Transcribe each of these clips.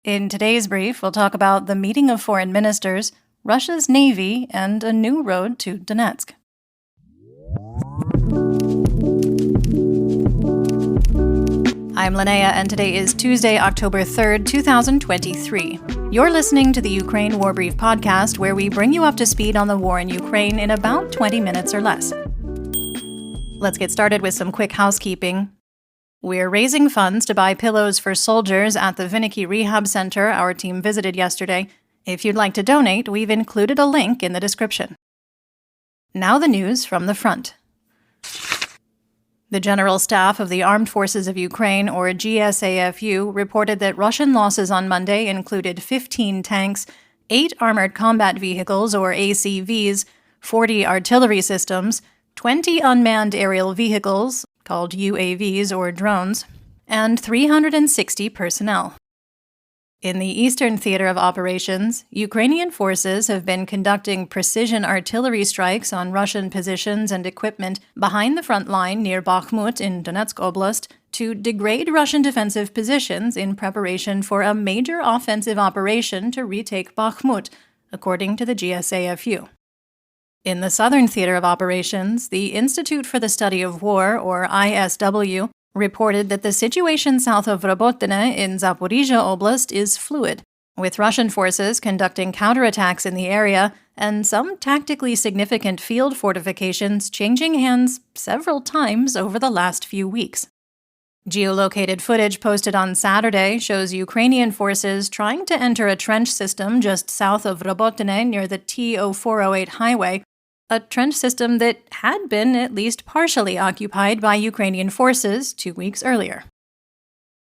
In today's brief, we'll talk about the meeting of foreign ministers, Russia's navy, and a new road to Donetsk. I'm Linnea, and today is Tuesday, October 3rd, 2023. You're listening to the Ukraine War Brief podcast, where we bring you up to speed on the war in Ukraine in about 20 minutes or less. Let's get started with some quick housekeeping. We're raising funds to buy pillows for soldiers at the Vinicky Rehab Center our team visited yesterday. If you'd like to donate, we've included a link in the description. Now the news from the front. The General Staff of the Armed Forces of Ukraine, or GSAFU, reported that Russian losses on Monday included 15 tanks, 8 armored combat vehicles, or ACVs, 40 artillery systems, 20 unmanned aerial vehicles, called UAVs or drones, and 360 personnel. In the Eastern Theater of Operations, Ukrainian forces have been conducting precision artillery strikes on Russian positions and equipment behind the front line near Bakhmut in Donetsk Oblast to degrade Russian defensive positions in preparation for a major offensive operation to retake Bakhmut, according to the GSAFU. In the Southern Theater of Operations, the Institute for the Study of War, or ISW, reported that the situation south of Robotine in Zaporizhia Oblast is fluid, with Russian forces conducting counterattacks in the area and some tactically significant field fortifications changing hands several times over the last few weeks. Geolocated footage posted on Saturday shows Ukrainian forces trying to enter a trench system just south of Robotine near the T-0408 highway, a trench system that had been at least partially occupied by Ukrainian forces 2 weeks earlier.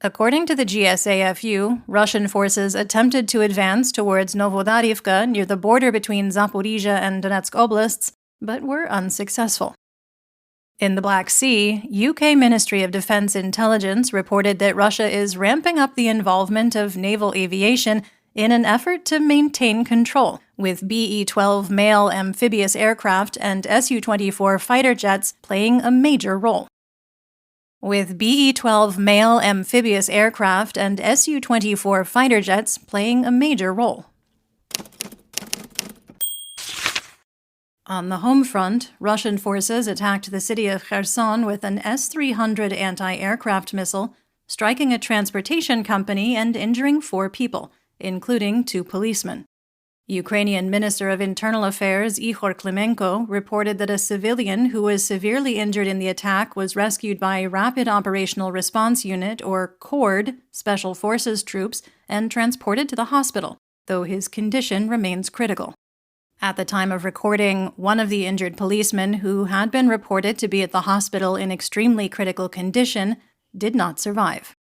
According to the GSAFU, Russian forces attempted to advance towards Novodarivka near the border between Zaporizhia and Donetsk oblasts, but were unsuccessful. In the Black Sea, UK Ministry of Defense Intelligence reported that Russia is ramping up the involvement of naval aviation in an effort to maintain control, with BE-12 male amphibious aircraft and Su-24 fighter jets playing a major role. With BE-12 male amphibious aircraft and Su-24 fighter jets playing a major role. On the home front, Russian forces attacked the city of Kherson with an S-300 anti-aircraft missile, striking a transportation company and injuring 4 people, including 2 policemen. Ukrainian Minister of Internal Affairs Ihor Klimenko reported that a civilian who was severely injured in the attack was rescued by Rapid Operational Response Unit, or CORD, Special Forces troops, and transported to the hospital, though his condition remains critical. At the time of recording, one of the injured policemen, who had been reported to be at the hospital in extremely critical condition, did not survive.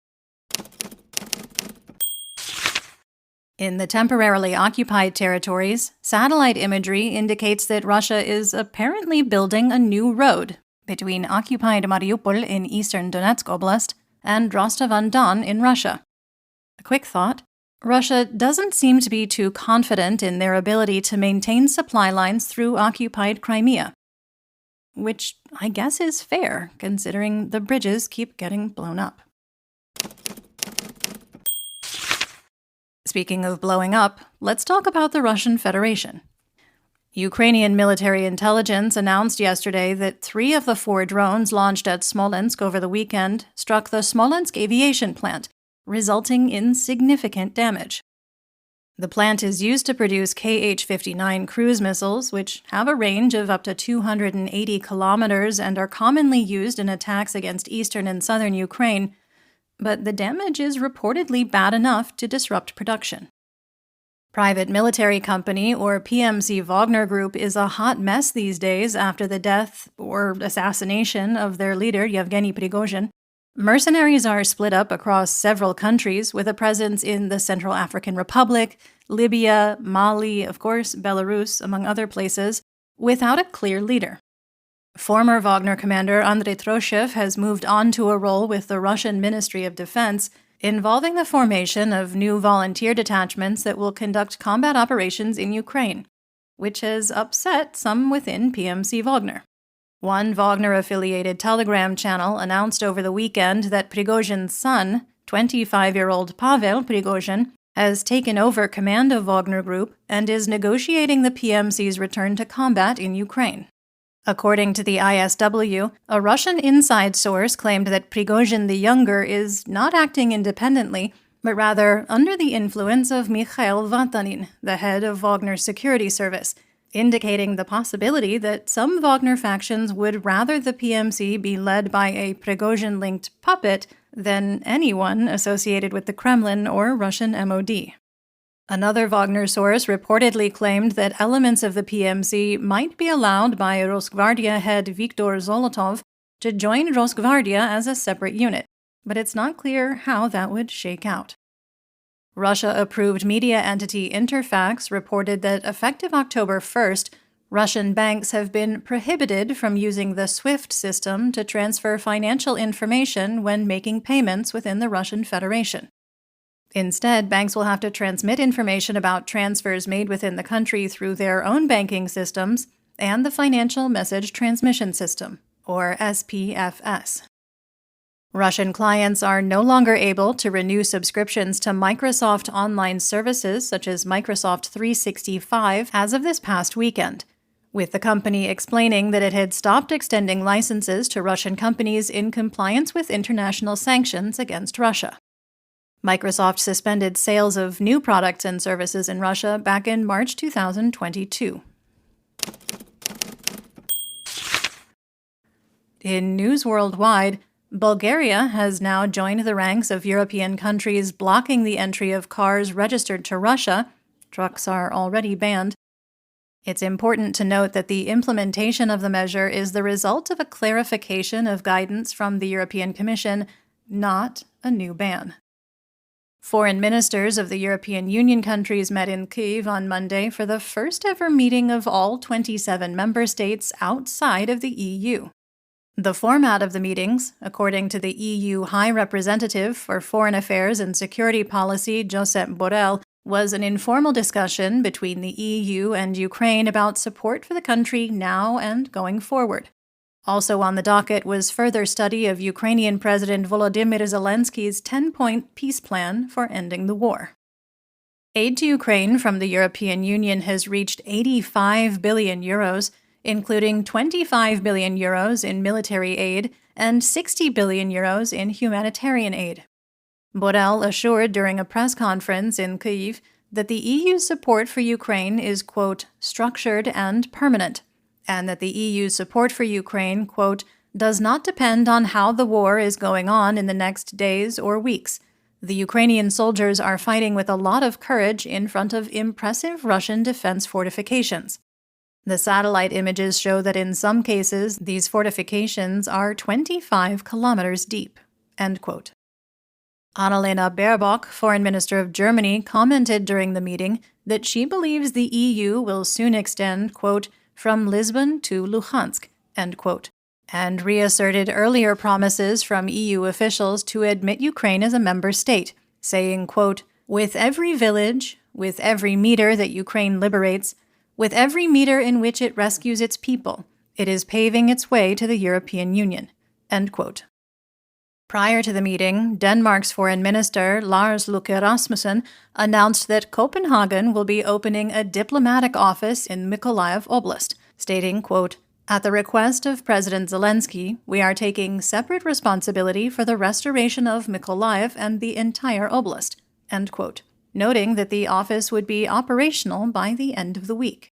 In the temporarily occupied territories, satellite imagery indicates that Russia is apparently building a new road between occupied Mariupol in eastern Donetsk Oblast and Rostov-on-Don in Russia. A quick thought: Russia doesn't seem to be too confident in their ability to maintain supply lines through occupied Crimea, which I guess is fair, considering the bridges keep getting blown up. Speaking of blowing up, let's talk about the Russian Federation. Ukrainian military intelligence announced yesterday that 3 of the 4 drones launched at Smolensk over the weekend struck the Smolensk aviation plant, resulting in significant damage. The plant is used to produce Kh-59 cruise missiles, which have a range of up to 280 kilometers and are commonly used in attacks against eastern and southern Ukraine, but the damage is reportedly bad enough to disrupt production. Private Military Company, or PMC Wagner Group, is a hot mess these days after the death, or assassination, of their leader, Yevgeny Prigozhin. Mercenaries are split up across several countries, with a presence in the Central African Republic, Libya, Mali, of course, Belarus, among other places, without a clear leader. Former Wagner commander Andrei Troshev has moved on to a role with the Russian Ministry of Defense, involving the formation of new volunteer detachments that will conduct combat operations in Ukraine, which has upset some within PMC Wagner. One Wagner-affiliated Telegram channel announced over the weekend that Prigozhin's son, 25-year-old Pavel Prigozhin, has taken over command of Wagner Group and is negotiating the PMC's return to combat in Ukraine. According to the ISW, a Russian inside source claimed that Prigozhin the Younger is not acting independently, but rather under the influence of Mikhail Vatanin, the head of Wagner's security service, indicating the possibility that some Wagner factions would rather the PMC be led by a Prigozhin-linked puppet than anyone associated with the Kremlin or Russian MOD. Another Wagner source reportedly claimed that elements of the PMC might be allowed by Rosgvardia head Viktor Zolotov to join Rosgvardia as a separate unit, but it's not clear how that would shake out. Russia-approved media entity Interfax reported that effective October 1st, Russian banks have been prohibited from using the SWIFT system to transfer financial information when making payments within the Russian Federation. Instead, banks will have to transmit information about transfers made within the country through their own banking systems and the Financial Message Transmission System, or SPFS. Russian clients are no longer able to renew subscriptions to Microsoft online services such as Microsoft 365 as of this past weekend, with the company explaining that it had stopped extending licenses to Russian companies in compliance with international sanctions against Russia. Microsoft suspended sales of new products and services in Russia back in March 2022. In news worldwide, Bulgaria has now joined the ranks of European countries blocking the entry of cars registered to Russia. Trucks are already banned. It's important to note that the implementation of the measure is the result of a clarification of guidance from the European Commission, not a new ban. Foreign ministers of the European Union countries met in Kyiv on Monday for the first-ever meeting of all 27 member states outside of the EU. The format of the meetings, according to the EU High Representative for Foreign Affairs and Security Policy, Josep Borrell, was an informal discussion between the EU and Ukraine about support for the country now and going forward. Also on the docket was further study of Ukrainian President Volodymyr Zelensky's 10-point peace plan for ending the war. Aid to Ukraine from the European Union has reached 85 billion euros, including 25 billion euros in military aid and 60 billion euros in humanitarian aid. Borrell assured during a press conference in Kyiv that the EU's support for Ukraine is, quote, structured and permanent, and that the EU's support for Ukraine, quote, does not depend on how the war is going on in the next days or weeks. The Ukrainian soldiers are fighting with a lot of courage in front of impressive Russian defense fortifications. The satellite images show that in some cases, these fortifications are 25 kilometers deep, end quote. Annalena Baerbock, Foreign Minister of Germany, commented during the meeting that she believes the EU will soon extend, quote, from Lisbon to Luhansk, end quote, and reasserted earlier promises from EU officials to admit Ukraine as a member state, saying, quote, with every village, with every meter that Ukraine liberates, with every meter in which it rescues its people, it is paving its way to the European Union, end quote. Prior to the meeting, Denmark's Foreign Minister Lars Løkke Rasmussen announced that Copenhagen will be opening a diplomatic office in Mykolaiv Oblast, stating, quote, at the request of President Zelensky, we are taking separate responsibility for the restoration of Mykolaiv and the entire oblast, end quote, noting that the office would be operational by the end of the week.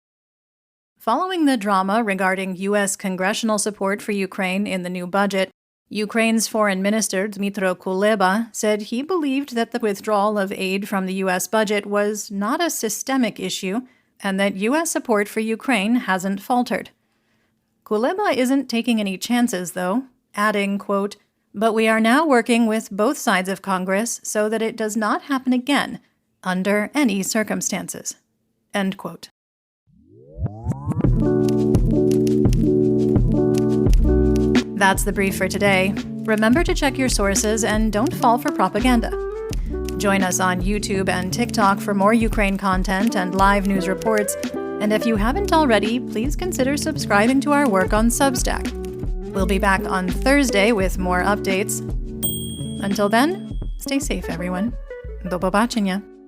Following the drama regarding U.S. congressional support for Ukraine in the new budget, Ukraine's Foreign Minister Dmytro Kuleba said he believed that the withdrawal of aid from the U.S. budget was not a systemic issue and that U.S. support for Ukraine hasn't faltered. Kuleba isn't taking any chances, though, adding, quote, but we are now working with both sides of Congress so that it does not happen again, under any circumstances, end quote. That's the brief for today. Remember to check your sources and don't fall for propaganda. Join us on YouTube and TikTok for more Ukraine content and live news reports. And if you haven't already, please consider subscribing to our work on Substack. We'll be back on Thursday with more updates. Until then, stay safe, everyone. Do побачення.